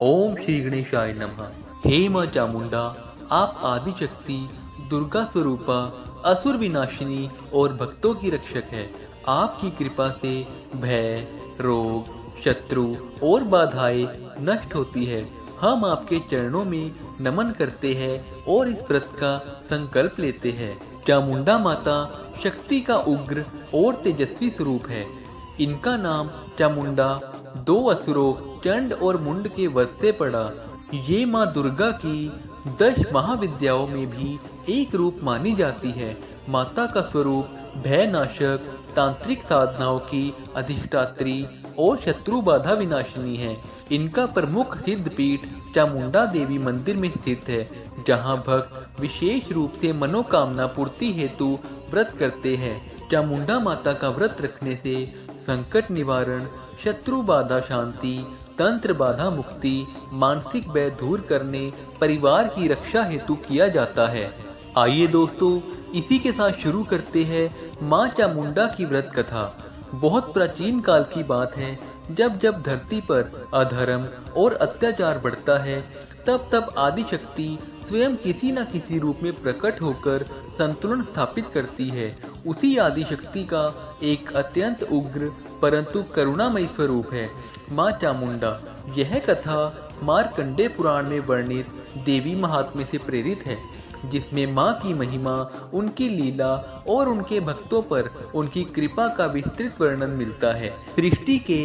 ओम श्री गणेशाय नमः। हे माँ चामुंडा, आप आदिशक्ति, दुर्गा स्वरूपा, असुर विनाशिनी और भक्तों की रक्षक है। आपकी कृपा से भय, रोग, शत्रु और बाधाएं नष्ट होती है। हम आपके चरणों में नमन करते हैं और इस व्रत का संकल्प लेते हैं। चामुंडा माता शक्ति का उग्र और तेजस्वी स्वरूप है। इनका नाम चामुंडा दो असुरों चंड और मुंड के वध से पड़ा। ये माँ दुर्गा की 10 महाविद्याओं में भी एक रूप मानी जाती है। माता का स्वरूप भयनाशक, तांत्रिक साधनाओं की अधिष्ठात्री और शत्रु बाधा विनाशिनी है। इनका प्रमुख सिद्ध पीठ चामुंडा देवी मंदिर में स्थित है, जहाँ भक्त विशेष रूप से मनोकामना पूर्ति हेतु व्रत करते हैं। चामुंडा माता का व्रत रखने से संकट निवारण, शत्रु बाधा शांति, तंत्र बाधा मुक्ति, मानसिक भय दूर करने, परिवार की रक्षा हेतु किया जाता है। आइए दोस्तों, इसी के साथ शुरू करते हैं माँ चामुंडा की व्रत कथा। बहुत प्राचीन काल की बात है, जब जब धरती पर अधर्म और अत्याचार बढ़ता है, तब तब आदिशक्ति स्वयं किसी न किसी रूप में प्रकट होकर संतुलन स्थापित करती है। उसी आदिशक्ति का एक अत्यंत उग्र परंतु करुणामयी स्वरूप है माँ चामुंडा। यह कथा मार्कंडेय पुराण में वर्णित देवी महात्म्य से प्रेरित है, जिसमें माँ की महिमा, उनकी लीला और उनके भक्तों पर उनकी कृपा का विस्तृत वर्णन मिलता है। सृष्टि के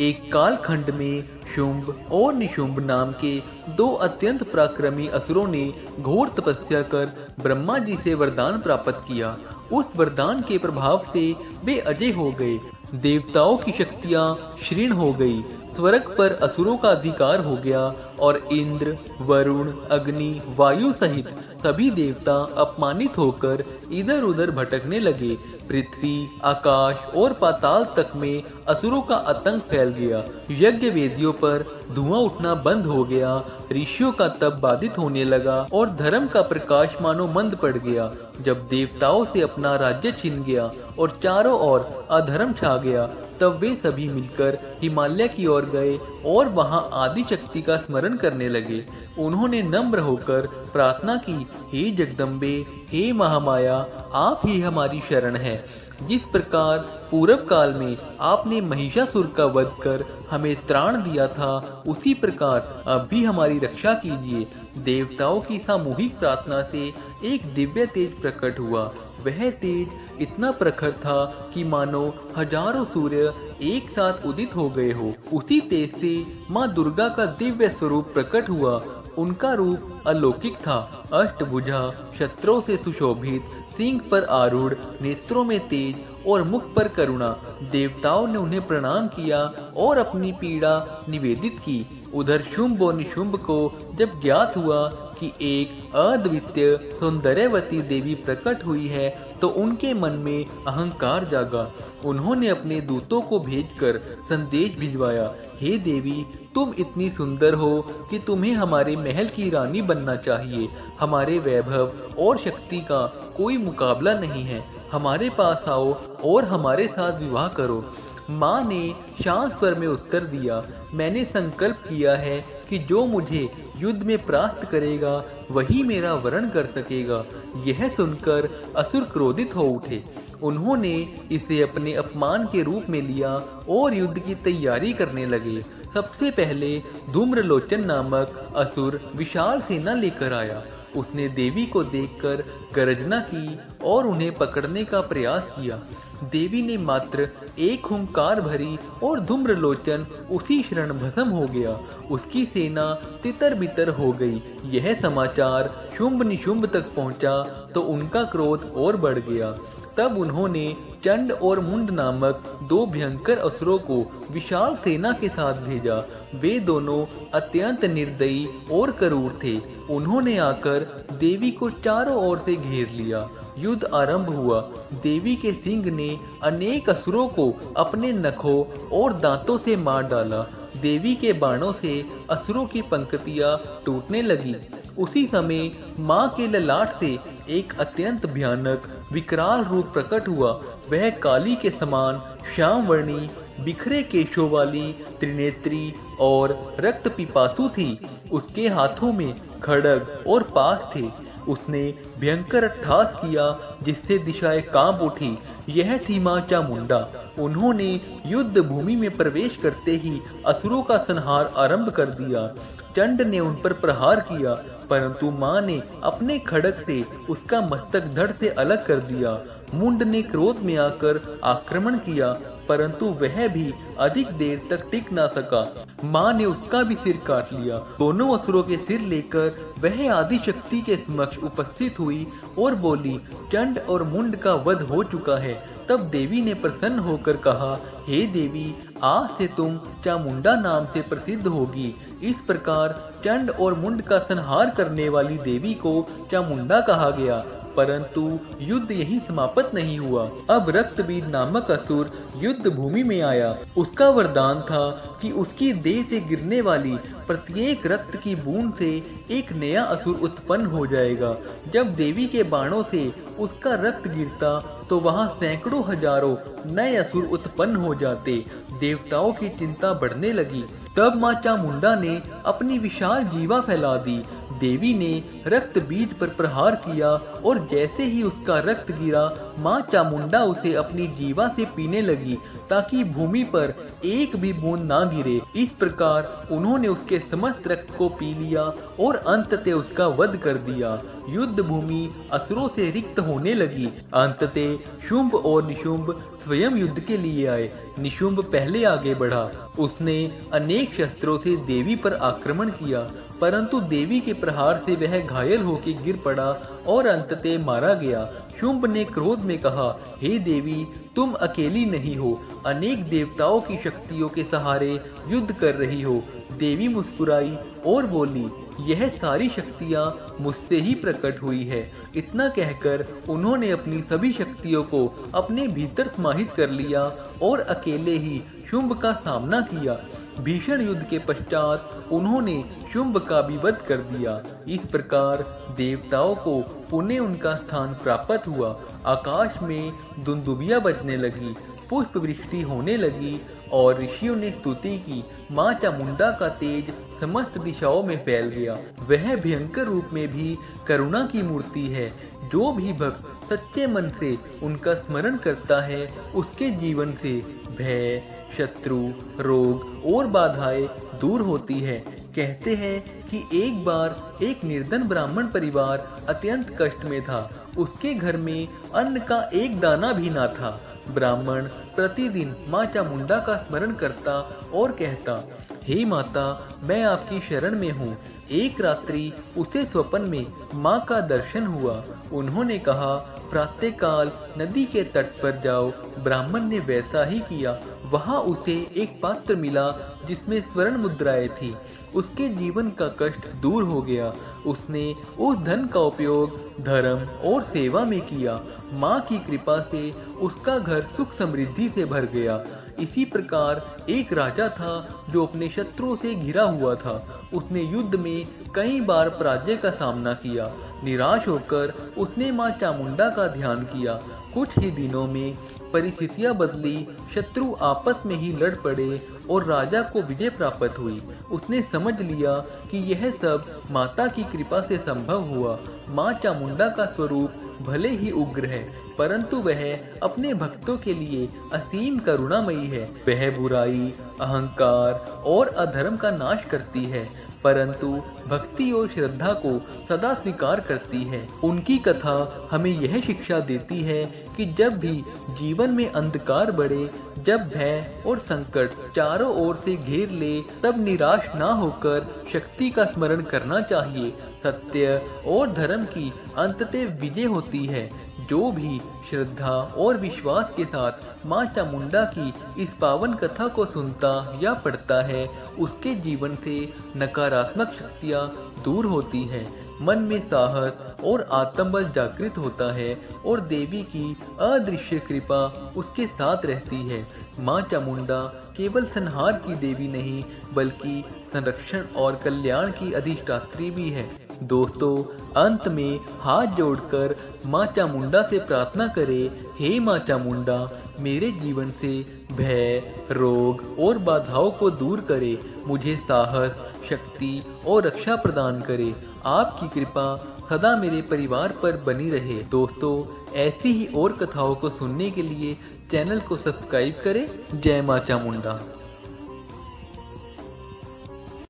एक कालखंड में शुंभ और निशुंभ नाम के दो अत्यंत पराक्रमी असुरों ने घोर तपस्या कर ब्रह्मा जी से वरदान प्राप्त किया। उस वरदान के प्रभाव से वे अजय हो गए। देवताओं की शक्तियां क्षीण हो गई, स्वर्ग पर असुरों का अधिकार हो गया और इंद्र, वरुण, अग्नि, वायु सहित सभी देवता अपमानित होकर इधर उधर भटकने लगे। पृथ्वी, आकाश और पाताल तक में असुरों का आतंक फैल गया। यज्ञ वेदियों पर धुआं उठना बंद हो गया, ऋषियों का तप बाधित होने लगा और धर्म का प्रकाश मानो मंद पड़ गया। जब देवताओं से अपना राज्य छिन गया और चारों ओर अधर्म छा गया, तब वे सभी मिलकर हिमालय की ओर गए और वहां आदिशक्ति का स्मरण करने लगे। उन्होंने नम्र होकर प्रार्थना की, हे जगदम्बे, हे महामाया, आप ही हमारी शरण है। जिस प्रकार पूर्व काल में आपने महिषासुर का वध कर हमें त्राण दिया था, उसी प्रकार अब भी हमारी रक्षा कीजिए। देवताओं की सामूहिक प्रार्थना से एक दिव्य तेज प्रकट हुआ। वह तेज इतना प्रखर था कि मानो हजारों सूर्य एक साथ उदित हो गए हो। उसी तेज से माँ दुर्गा का दिव्य स्वरूप प्रकट हुआ। उनका रूप अलौकिक था, अष्टभुजा, शस्त्रों से सुशोभित, सिंह पर आरूढ़, नेत्रों में तेज और मुख पर करुणा। देवताओं ने उन्हें प्रणाम किया और अपनी पीड़ा निवेदित की। उधर शुंभ और निशुंभ को जब ज्ञात हुआ कि एक अद्वितीय सौंदर्यवती देवी प्रकट हुई है, तो उनके मन में अहंकार जागा। उन्होंने अपने दूतों को भेजकर संदेश भिजवाया, हे देवी, तुम इतनी सुंदर हो कि तुम्हें हमारे महल की रानी बनना चाहिए। हमारे वैभव और शक्ति का कोई मुकाबला नहीं है। हमारे पास आओ और हमारे साथ विवाह करो। माँ ने शांत स्वर में उत्तर दिया, मैंने संकल्प किया है कि जो मुझे युद्ध में परास्त करेगा वही मेरा वरण कर सकेगा। यह सुनकर असुर क्रोधित हो उठे। उन्होंने इसे अपने अपमान के रूप में लिया और युद्ध की तैयारी करने लगे। सबसे पहले धूम्रलोचन नामक असुर विशाल सेना लेकर आया। उसने देवी को देखकर गर्जना की और उन्हें पकड़ने का प्रयास किया। देवी ने मात्र एक हुंकार भरी और धूम्रलोचन उसी क्षण भस्म हो गया। उसकी सेना तितर बितर हो गई। यह समाचार शुंभ निशुंभ तक पहुंचा तो उनका क्रोध और बढ़ गया। तब उन्होंने चंड और मुंड नामक दो भयंकर असुरों को विशाल सेना के साथ भेजा। वे दोनों अत्यंत निर्दयी और क्रूर थे। उन्होंने आकर देवी को चारों ओर से घेर लिया। युद्ध आरंभ हुआ। देवी के सिंह ने अनेक असुरों को अपने नखों और दांतों से मार डाला। देवी के बाणों से असुरों की पंक्तियां टूटने लगी। उसी समय माँ के ललाट से एक अत्यंत भयानक विकराल रूप प्रकट हुआ। वह काली के समान श्यामवर्णी बिखरे केशों वाली, त्रिनेत्री और रक्त पिपासु थी। उसके हाथों में खड्ग और पाश थे। उसने भयंकर अट्टहास किया जिससे दिशाएं कांप उठी। यह थी मां चामुंडा। उन्होंने युद्ध भूमि में प्रवेश करते ही असुरों का संहार आरंभ कर दिया। चंड ने उन पर प्रहार किया, परंतु मां ने अपने खड्ग से उसका मस्तक धड़ से अलग कर दिया। मुंड ने क्रोध में आकर आक्रमण किया, परंतु वह भी अधिक देर तक टिक ना सका। मां ने उसका भी सिर काट लिया। दोनों असुरों के सिर लेकर वह आदि शक्ति के समक्ष उपस्थित हुई और बोली, चंड और मुंड का वध हो चुका है। तब देवी ने प्रसन्न होकर कहा, हे देवी, आज से तुम चामुंडा नाम से प्रसिद्ध होगी। इस प्रकार चंड और मुंड का संहार करने वाली देवी को चामुंडा कहा गया। परंतु युद्ध यही समाप्त नहीं हुआ। अब रक्तबीज नामक असुर युद्ध भूमि में आया। उसका वरदान था कि उसकी देह से गिरने वाली प्रत्येक रक्त की बूंद से एक नया असुर उत्पन्न हो जाएगा। जब देवी के बाणों से उसका रक्त गिरता तो वहां सैकड़ों हजारों नए असुर उत्पन्न हो जाते। देवताओं की चिंता बढ़ने लगी। तब मां चामुंडा ने अपनी विशाल जीवा फैला दी। देवी ने रक्त बीज पर प्रहार किया और जैसे ही उसका रक्त गिरा, मां चामुंडा उसे अपनी जीवा से पीने लगी ताकि भूमि पर एक भी बूंद ना गिरे। इस प्रकार उन्होंने उसके समस्त रक्त को पी लिया और अंततः उसका वध कर दिया। युद्ध भूमि असुरों से रिक्त होने लगी। अंततः शुंभ और निशुंभ स्वयं युद्ध के लिए आए। निशुंभ पहले आगे बढ़ा। उसने अनेक शस्त्रों से देवी पर आक्रमण किया, परंतु देवी के प्रहार से वह घायल होकर गिर पड़ा और अंततः मारा गया। शुंभ ने क्रोध में कहा, हे देवी, तुम अकेली नहीं हो, अनेक देवताओं की शक्तियों के सहारे युद्ध कर रही हो। देवी मुस्कुराई और बोली, यह सारी शक्तियाँ मुझसे ही प्रकट हुई है। इतना कहकर उन्होंने अपनी सभी शक्तियों को अपने भीतर समाहित कर लिया और अकेले ही शुंभ का सामना किया। भीषण युद्ध के पश्चात उन्होंने शुंभ का भी वध कर दिया। इस प्रकार देवताओं को पुनः उनका स्थान प्राप्त हुआ। आकाश में दुंदुभियां बजने लगी, पुष्प वृष्टि होने लगी और ऋषियों ने स्तुति की। मां चामुंडा का तेज समस्त दिशाओं में फैल गया। वह भयंकर रूप में भी करुणा की मूर्ति है। जो भी भक्त सच्चे मन से उनका स्मरण करता है, उसके जीवन से भय, शत्रु, रोग और बाधाएं दूर होती है। कहते हैं कि एक बार एक निर्धन ब्राह्मण परिवार अत्यंत कष्ट में था। उसके घर में अन्न का एक दाना भी ना था। ब्राह्मण प्रतिदिन मां चामुंडा का स्मरण करता और कहता, हे माता, मैं आपकी शरण में हूँ। एक रात्रि उसे स्वप्न में मां का दर्शन हुआ। उन्होंने कहा, प्रातःकाल नदी के तट पर जाओ। ब्राह्मण ने वैसा ही किया। वहां उसे एक पात्र मिला जिसमें स्वर्ण मुद्राएं थी। उसके जीवन का कष्ट दूर हो गया। उसने उस धन का उपयोग धर्म और सेवा में किया। माँ की कृपा से उसका घर सुख समृद्धि से भर गया। इसी प्रकार एक राजा था जो अपने शत्रुओं से घिरा हुआ था। उसने युद्ध में कई बार पराजय का सामना किया। निराश होकर उसने मां चामुंडा का ध्यान किया। कुछ ही दिनों में परिस्थितियां बदली। शत्रु आपस में ही लड़ पड़े और राजा को विजय प्राप्त हुई। उसने समझ लिया कि यह सब माता की कृपा से संभव हुआ। मां चामुंडा का स्वरूप भले ही उग्र है, परंतु वह अपने भक्तों के लिए असीम करुणामयी है। वह बुराई, अहंकार और अधर्म का नाश करती है, परंतु भक्ति और श्रद्धा को सदा स्वीकार करती है। उनकी कथा हमें यह शिक्षा देती है कि जब भी जीवन में अंधकार बढ़े, जब भय और संकट चारों ओर से घेर ले, तब निराश ना होकर शक्ति का स्मरण करना चाहिए। सत्य और धर्म की अंततः विजय होती है। जो भी श्रद्धा और विश्वास के साथ मां चामुंडा की इस पावन कथा को सुनता या पढ़ता है, उसके जीवन से नकारात्मक शक्तियाँ दूर होती हैं। मन में साहस और आत्मबल जागृत होता है और देवी की अदृश्य कृपा उसके साथ रहती है। मां चामुंडा केवल संहार की देवी नहीं बल्कि संरक्षण और कल्याण की अधिष्ठात्री भी है। दोस्तों, अंत में हाथ जोड़कर मां चामुंडा से प्रार्थना करें, हे मां चामुंडा, मेरे जीवन से भय, रोग और बाधाओं को दूर करे, मुझे साहस, शक्ति और रक्षा प्रदान करे। आपकी कृपा सदा मेरे परिवार पर बनी रहे। दोस्तों, ऐसी ही और कथाओं को सुनने के लिए चैनल को सब्सक्राइब करें। जय मां चामुंडा।